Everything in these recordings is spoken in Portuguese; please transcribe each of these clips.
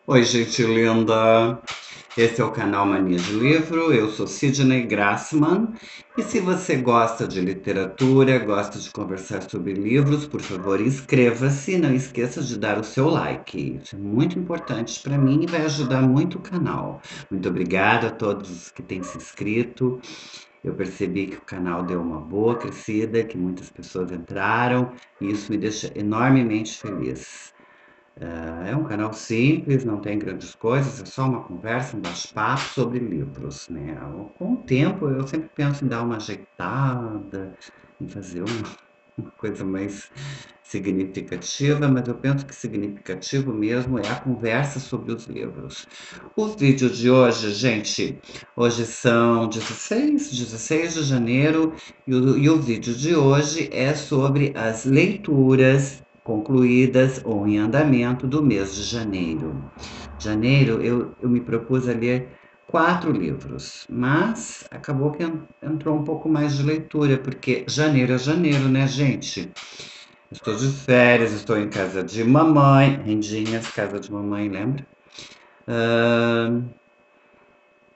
Oi, gente linda! Esse é o canal Mania de Livro, eu sou Sidney Grassman e se você gosta de literatura, gosta de conversar sobre livros, por favor, inscreva-se e não esqueça de dar o seu like. Isso é muito importante para mim e vai ajudar muito o canal. Muito obrigada a todos que têm se inscrito. Eu percebi que o canal deu uma boa crescida, que muitas pessoas entraram e isso me deixa enormemente feliz. É um canal simples, não tem grandes coisas, é só uma conversa, um bate-papo sobre livros, né? Com o tempo eu sempre penso em dar uma ajeitada, em fazer uma coisa mais significativa, mas eu penso que significativo mesmo é a conversa sobre os livros. Os vídeos de hoje, gente, hoje são 16 de janeiro e o vídeo de hoje é sobre as leituras concluídas ou em andamento do mês de janeiro. Janeiro eu me propus a ler 4 livros, mas acabou que entrou um pouco mais de leitura, porque janeiro é janeiro, né, gente? Estou de férias, estou em casa de mamãe, Rendinhas, casa de mamãe, lembra? Ah,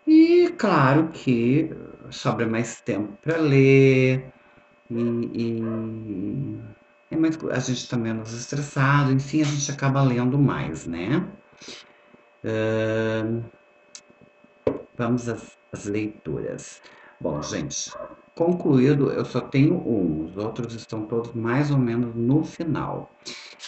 e claro que sobra mais tempo para ler, e a gente está menos estressado, enfim, a gente acaba lendo mais, né? Vamos às leituras. Bom, gente, concluído eu só tenho um, os outros estão todos mais ou menos no final.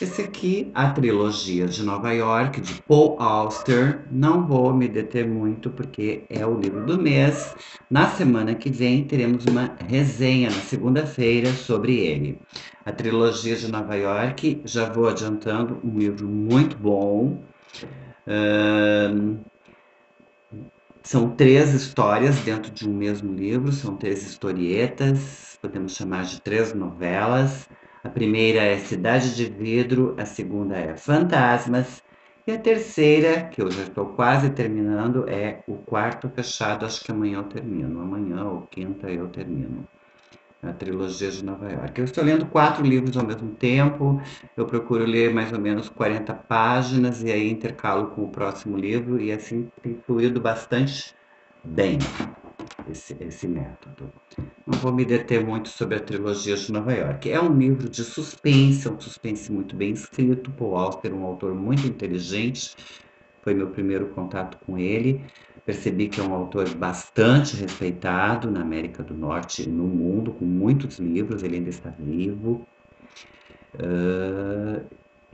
Esse aqui, a trilogia de Nova York, de Paul Auster, não vou me deter muito porque é o livro do mês. Na semana que vem teremos uma resenha na segunda-feira sobre ele. A trilogia de Nova York, já vou adiantando, um livro muito bom. Ahn, São 3 histórias dentro de um mesmo livro, são 3 historietas, podemos chamar de 3 novelas. A primeira é Cidade de Vidro, a segunda é Fantasmas, e a terceira, que eu já estou quase terminando, é O Quarto Fechado, acho que amanhã eu termino, amanhã ou quinta eu termino. A trilogia de Nova York. Eu estou lendo 4 livros ao mesmo tempo, eu procuro ler mais ou menos 40 páginas e aí intercalo com o próximo livro e assim tem fluído bastante bem esse método. Não vou me deter muito sobre a trilogia de Nova York. É um livro de suspense, é um suspense muito bem escrito. Paul Auster é um autor muito inteligente, foi meu primeiro contato com ele. Percebi que é um autor bastante respeitado na América do Norte e no mundo, com muitos livros, ele ainda está vivo.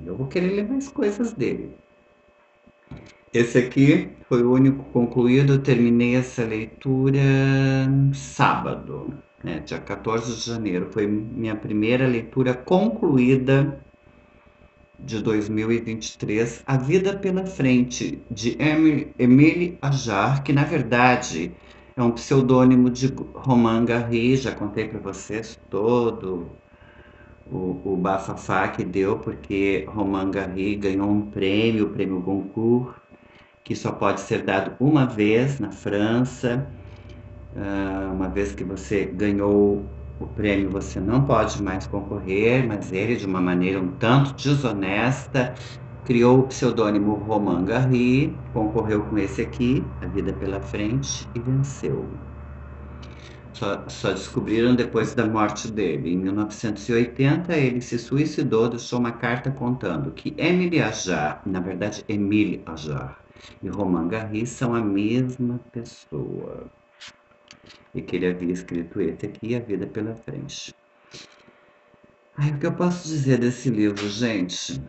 Eu vou querer ler mais coisas dele. Esse aqui foi o único concluído, eu terminei essa leitura sábado, né, dia 14 de janeiro. Foi minha primeira leitura concluída de 2023, A Vida pela Frente, de Émile Ajar, que na verdade é um pseudônimo de Romain Gary. Já contei para vocês todo o bafafá que deu, porque Romain Gary ganhou um prêmio, o prêmio Goncourt, que só pode ser dado uma vez na França. Uma vez que você ganhou o prêmio, você não pode mais concorrer, mas ele, de uma maneira um tanto desonesta, criou o pseudônimo Romain Gary, concorreu com esse aqui, A Vida pela Frente, e venceu. Só descobriram depois da morte dele. Em 1980, ele se suicidou, deixou uma carta contando que Émile Ajar, na verdade Émile Ajar, e Romain Gary são a mesma pessoa. E que ele havia escrito esse aqui, A Vida pela Frente. Ai, o que eu posso dizer desse livro, gente?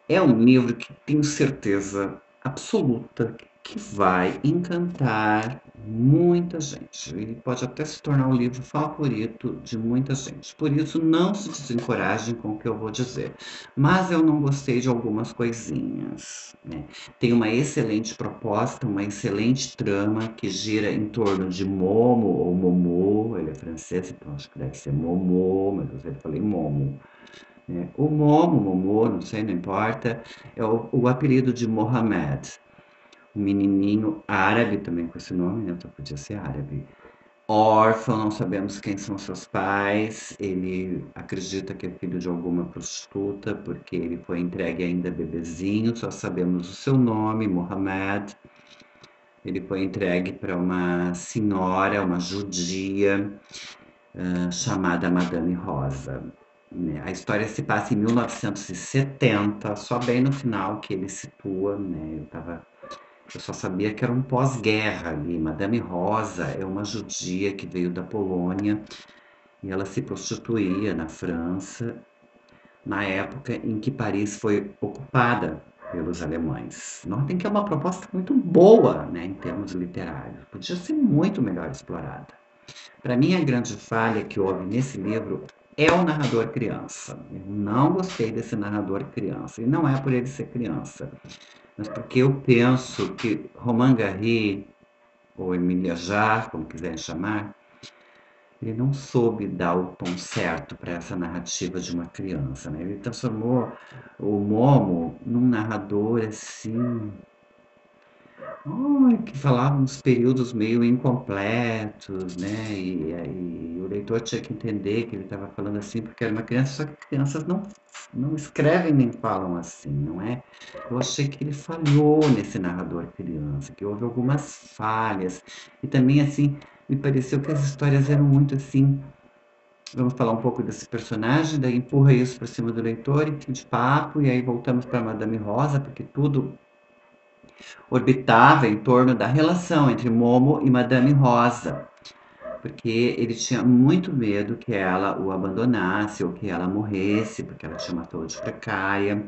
É um livro que tenho certeza absoluta que vai encantar muita gente. Ele pode até se tornar o livro favorito de muita gente. Por isso, não se desencorajem com o que eu vou dizer. Mas eu não gostei de algumas coisinhas, né? Tem uma excelente proposta, uma excelente trama que gira em torno de Momo ou Momô. Ele é francês, então acho que deve ser Momô, mas eu sempre falei Momo. O Momo, Momô, não sei, não importa, é o apelido de Mohamed, um menininho árabe também com esse nome, né? Só podia ser árabe. órfão, não sabemos quem são seus pais. Ele acredita que é filho de alguma prostituta, porque ele foi entregue ainda bebezinho, só sabemos o seu nome, Mohamed. Ele foi entregue para uma senhora, uma judia, chamada Madame Rosa. Né? A história se passa em 1970, só bem no final que ele situa, né? Eu só sabia que era um pós-guerra ali. Madame Rosa é uma judia que veio da Polônia e ela se prostituía na França na época em que Paris foi ocupada pelos alemães. Notem que é uma proposta muito boa, né, em termos literários. Podia ser muito melhor explorada. Para mim, a grande falha que houve nesse livro é o narrador criança. Eu não gostei desse narrador criança. E não é por ele ser criança, mas porque eu penso que Romain Gary, ou Emilia Jarre, como quiserem chamar, ele não soube dar o tom certo para essa narrativa de uma criança, né? Ele transformou o Momo num narrador assim, que falava uns períodos meio incompletos, né? E o leitor tinha que entender que ele estava falando assim porque era uma criança, só que crianças não escrevem nem falam assim, não é? Eu achei que ele falhou nesse narrador criança, que houve algumas falhas. E também, assim, me pareceu que as histórias eram muito assim. Vamos falar um pouco desse personagem, daí empurra isso para cima do leitor e fim de papo, e aí voltamos para Madame Rosa, porque tudo orbitava em torno da relação entre Momo e Madame Rosa, porque ele tinha muito medo que ela o abandonasse ou que ela morresse, porque ela tinha uma saúde precária.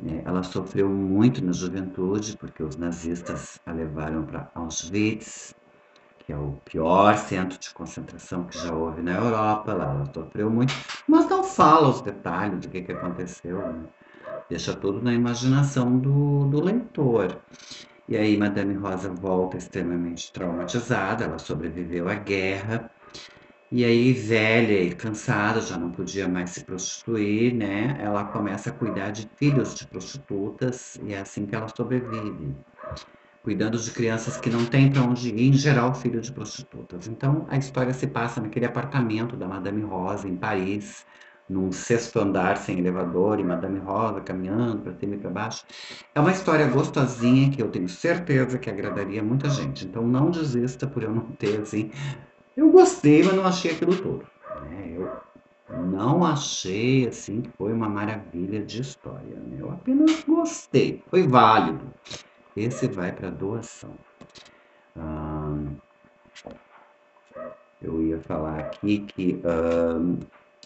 Né? Ela sofreu muito na juventude, porque os nazistas a levaram para Auschwitz, que é o pior centro de concentração que já houve na Europa. Lá ela sofreu muito, mas não fala os detalhes do que aconteceu, né? Deixa tudo na imaginação do leitor. E aí Madame Rosa volta extremamente traumatizada, ela sobreviveu à guerra, e aí velha e cansada, já não podia mais se prostituir, né? Ela começa a cuidar de filhos de prostitutas, e é assim que ela sobrevive, cuidando de crianças que não têm para onde ir, em geral filho de prostitutas. Então a história se passa naquele apartamento da Madame Rosa, em Paris, num sexto andar sem elevador, e Madame Rosa caminhando para cima e para baixo. É uma história gostosinha que eu tenho certeza que agradaria muita gente. Então não desista por eu não ter, assim. Eu gostei, mas não achei aquilo todo. Né? Eu não achei, assim, que foi uma maravilha de história. Né? Eu apenas gostei. Foi válido. Esse vai para doação. Ah, eu ia falar aqui que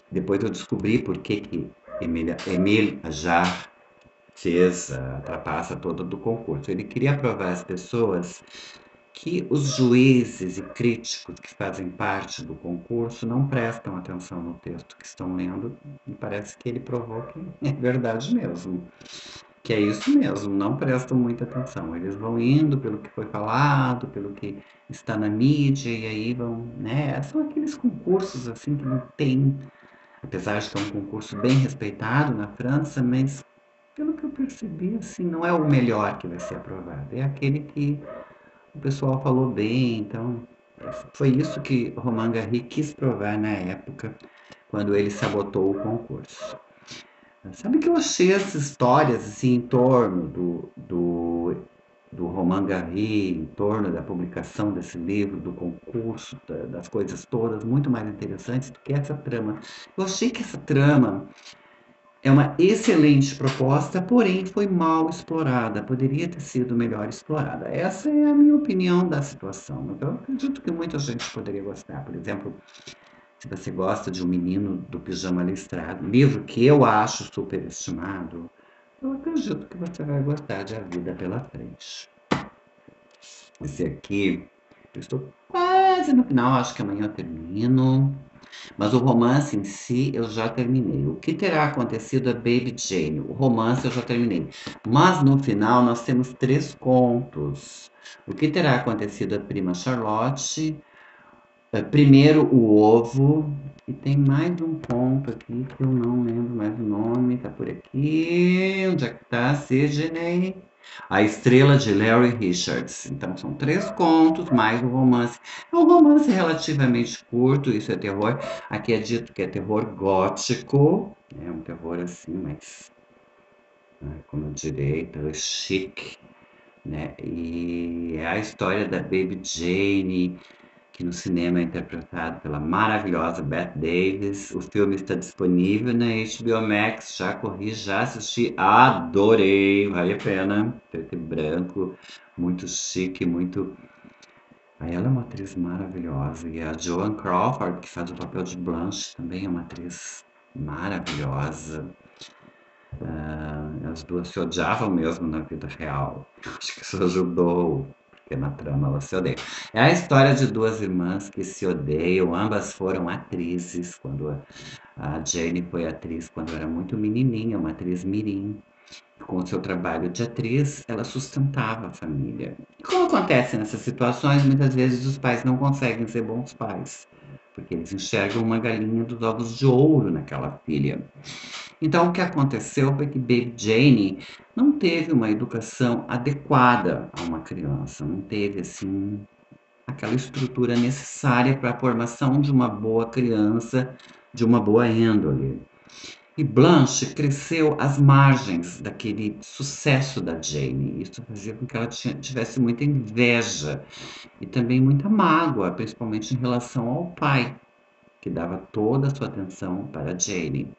depois eu descobri por que Emile Ajar fez a trapaça toda do concurso. Ele queria provar às pessoas que os juízes e críticos que fazem parte do concurso não prestam atenção no texto que estão lendo, e parece que ele provou que é verdade mesmo. Que é isso mesmo, não prestam muita atenção. Eles vão indo pelo que foi falado, pelo que está na mídia, e aí vão, né? São aqueles concursos assim que não tem, apesar de que é um concurso bem respeitado na França, mas pelo que eu percebi, assim, não é o melhor que vai ser aprovado. É aquele que o pessoal falou bem, então foi isso que Romain Gary quis provar na época, quando ele sabotou o concurso. Sabe que eu achei essas histórias assim em torno do Romain Gary, em torno da publicação desse livro, do concurso, das coisas todas, muito mais interessantes do que essa trama. Eu achei que essa trama é uma excelente proposta, porém foi mal explorada, poderia ter sido melhor explorada. Essa é a minha opinião da situação. Então, eu acredito que muita gente poderia gostar. Por exemplo, se você gosta de O Menino do Pijama Listrado, livro que eu acho superestimado, eu acredito que você vai gostar de A Vida pela Frente. Esse aqui, eu estou quase no final, acho que amanhã eu termino. Mas o romance em si eu já terminei. O que terá acontecido a Baby Jane? O romance eu já terminei. Mas no final nós temos três contos. O que terá acontecido a prima Charlotte? Primeiro o ovo. E tem mais um conto aqui que eu não lembro mais o nome. Tá por aqui. Onde é que tá? Sidney. A Estrela de Larry Richards. Então são 3 contos, mais um romance. É um romance relativamente curto, isso é terror. Aqui é dito que é terror gótico, é um terror assim, mas, como eu direi, chique, né? E é a história da Baby Jane, que no cinema é interpretado pela maravilhosa Bette Davis. O filme está disponível na HBO Max, já corri, já assisti, adorei, vale a pena, preto e branco, muito chique, muito... Ela é uma atriz maravilhosa, e a Joan Crawford, que faz o papel de Blanche, também é uma atriz maravilhosa. As duas se odiavam mesmo na vida real. Acho que isso ajudou, porque na trama elas se odeiam. É a história de duas irmãs que se odeiam, ambas foram atrizes, quando a Jane foi atriz quando era muito menininha, uma atriz mirim. Com o seu trabalho de atriz, ela sustentava a família. E como acontece nessas situações, muitas vezes os pais não conseguem ser bons pais, porque eles enxergam uma galinha dos ovos de ouro naquela filha. Então, o que aconteceu foi que Baby Jane não teve uma educação adequada a uma criança, não teve assim aquela estrutura necessária para a formação de uma boa criança, de uma boa índole. E Blanche cresceu às margens daquele sucesso da Jane. Isso fazia com que ela tivesse muita inveja e também muita mágoa, principalmente em relação ao pai, que dava toda a sua atenção para Jane.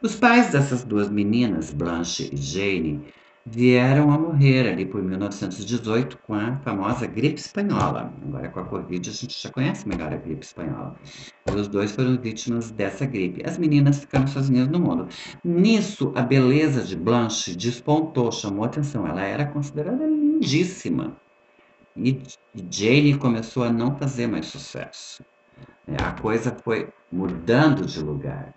Os pais dessas duas meninas, Blanche e Jane, vieram a morrer ali por 1918 com a famosa gripe espanhola. Agora com a Covid a gente já conhece melhor a gripe espanhola. E os dois foram vítimas dessa gripe. As meninas ficaram sozinhas no mundo. Nisso, a beleza de Blanche despontou, chamou atenção. Ela era considerada lindíssima. E Jane começou a não fazer mais sucesso. A coisa foi mudando de lugar.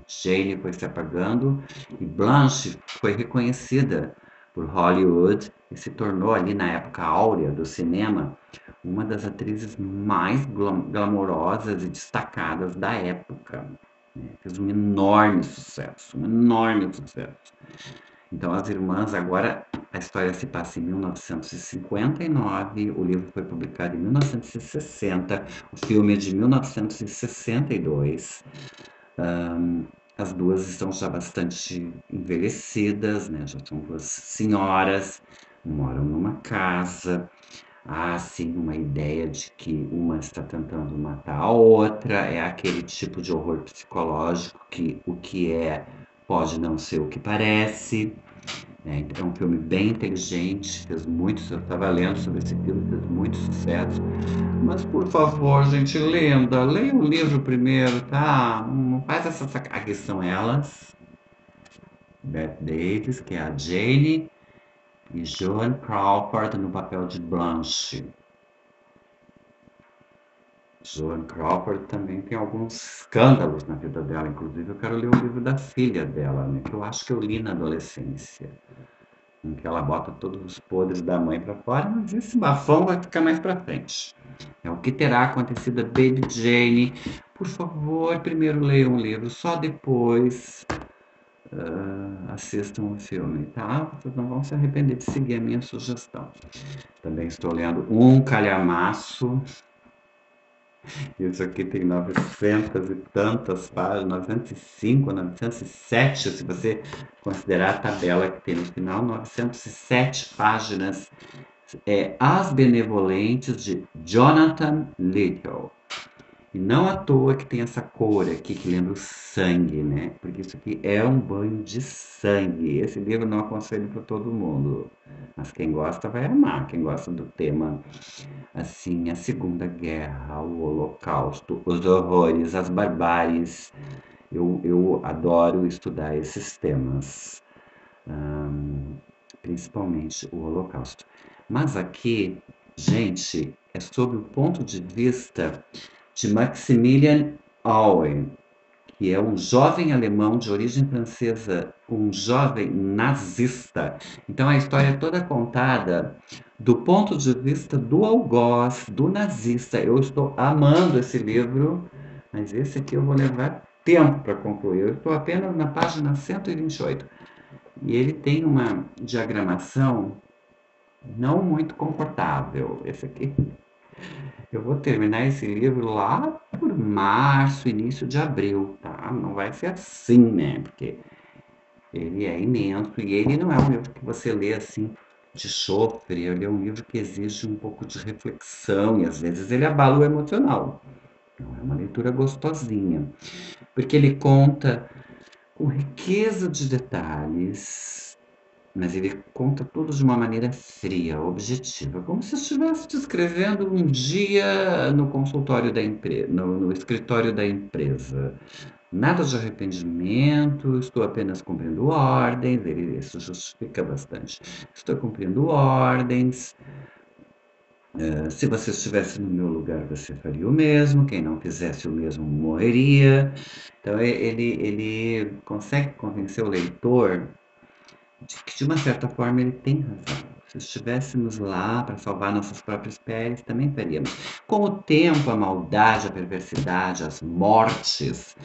Jane foi se apagando e Blanche foi reconhecida por Hollywood e se tornou ali na época áurea do cinema uma das atrizes mais glamourosas e destacadas da época. Fez um enorme sucesso, um enorme sucesso. Então as irmãs, agora a história se passa em 1959, o livro foi publicado em 1960, o filme é de 1962. As duas estão já bastante envelhecidas, né? Já são duas senhoras, moram numa casa. Há sim uma ideia de que uma está tentando matar a outra, é aquele tipo de horror psicológico que o que é pode não ser o que parece. É um filme bem inteligente, fez muito, eu estava lendo sobre esse filme, fez muito sucesso. Mas por favor, gente, lenda, leia o livro primeiro, tá? Não faz essa sacanagem. Aqui são elas, Bette Davis, que é a Jane, e Joan Crawford no papel de Blanche. Joan Crawford também tem alguns escândalos na vida dela, inclusive eu quero ler o livro da filha dela, né, que eu acho que eu li na adolescência, em que ela bota todos os podres da mãe para fora, mas esse bafão vai ficar mais para frente. É o que terá acontecido a Baby Jane. Por favor, primeiro leiam o livro, só depois assistam o filme, tá? Vocês não vão se arrepender de seguir a minha sugestão. Também estou lendo Um Calhamaço. Isso aqui tem 900 e tantas páginas, 905, 907, se você considerar a tabela que tem no final, 907 páginas. É As Benevolentes, de Jonathan Little. E não à toa que tem essa cor aqui que lembra o sangue, né? Porque isso aqui é um banho de sangue. Esse livro não aconselho para todo mundo, mas quem gosta vai amar. Quem gosta do tema, assim, a Segunda Guerra, o Holocausto, os horrores, as barbáries. Eu adoro estudar esses temas, principalmente o Holocausto. Mas aqui, gente, é sob o ponto de vista de Maximilian Aue, que é um jovem alemão de origem francesa, um jovem nazista. Então a história é toda contada do ponto de vista do algoz, do nazista. Eu estou amando esse livro, mas esse aqui eu vou levar tempo para concluir. Eu estou apenas na página 128. E ele tem uma diagramação não muito confortável. Esse aqui, eu vou terminar esse livro lá por março, início de abril, tá? Não vai ser assim, né? Porque ele é imenso e ele não é um livro que você lê assim de chofre, ele é um livro que exige um pouco de reflexão e às vezes ele abala o emocional. Não é uma leitura gostosinha, porque ele conta com riqueza de detalhes, mas ele conta tudo de uma maneira fria, objetiva, como se estivesse descrevendo um dia no consultório da empresa, no escritório da empresa. Nada de arrependimento, estou apenas cumprindo ordens, isso justifica bastante. Estou cumprindo ordens. Se você estivesse no meu lugar, você faria o mesmo. Quem não fizesse o mesmo morreria. Então, ele consegue convencer o leitor de que, de uma certa forma, ele tem razão. Se estivéssemos lá para salvar nossas próprias peles, também faríamos. Com o tempo, a maldade, a perversidade, as mortes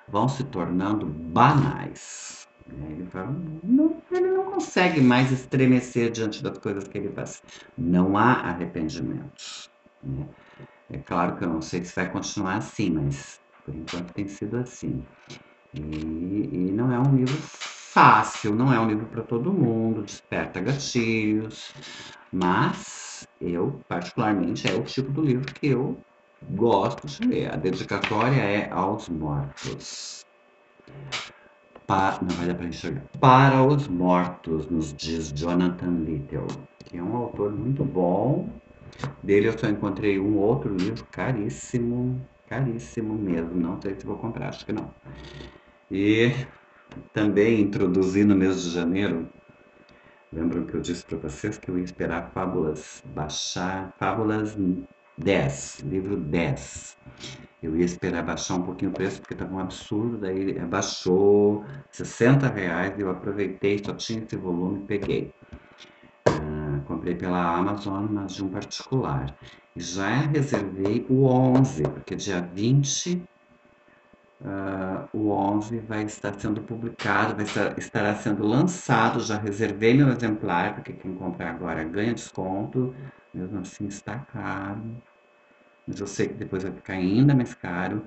vão se tornando banais. Ele fala, não, ele não consegue mais estremecer diante das coisas que ele faz. Não há arrependimentos. Né? É claro que eu não sei se vai continuar assim, mas por enquanto tem sido assim. E não é um livro fácil, não é um livro para todo mundo, desperta gatilhos, mas eu, particularmente, é o tipo do livro que eu gosto de ler. A dedicatória é aos mortos. Não vai dar para enxergar. Para os mortos, nos diz Jonathan Littell, que é um autor muito bom. Dele eu só encontrei um outro livro caríssimo, caríssimo mesmo. Não sei se vou comprar, acho que não. E também introduzi no mês de janeiro. Lembram que eu disse para vocês que eu ia esperar Fábulas baixar, Fábulas 10, livro 10. Eu ia esperar baixar um pouquinho o preço, porque estava um absurdo, daí baixou R$ 60, eu aproveitei, só tinha esse volume, peguei. Comprei pela Amazon, mas de um particular. E já reservei o 11, porque dia 20 o 11 vai estar sendo publicado, estará sendo lançado. Já reservei meu exemplar, porque quem comprar agora ganha desconto. Mesmo assim está caro, mas eu sei que depois vai ficar ainda mais caro.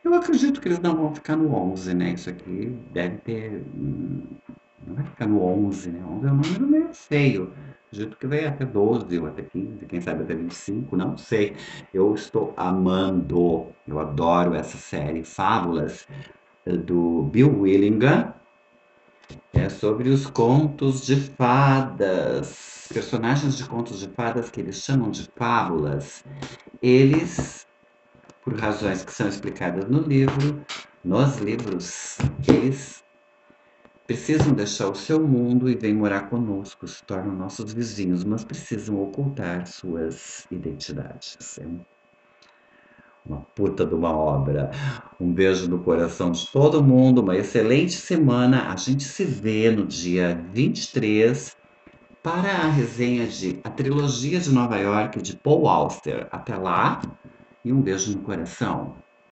Eu acredito que eles não vão ficar no 11, né? Isso aqui deve ter. Não vai ficar no 11, né? 11 é um número meio feio. Acredito que vai até 12 ou até 15, quem sabe até 25, não sei. Eu estou amando, eu adoro essa série Fábulas do Bill Willingham. É sobre os contos de fadas. Personagens de contos de fadas que eles chamam de fábulas. Eles, por razões que são explicadas no livro, nos livros, eles precisam deixar o seu mundo e vêm morar conosco, se tornam nossos vizinhos, mas precisam ocultar suas identidades. É uma puta de uma obra. Um beijo no coração de todo mundo, uma excelente semana. A gente se vê no dia 23 para a resenha de A Trilogia de Nova York de Paul Auster. Até lá e um beijo no coração.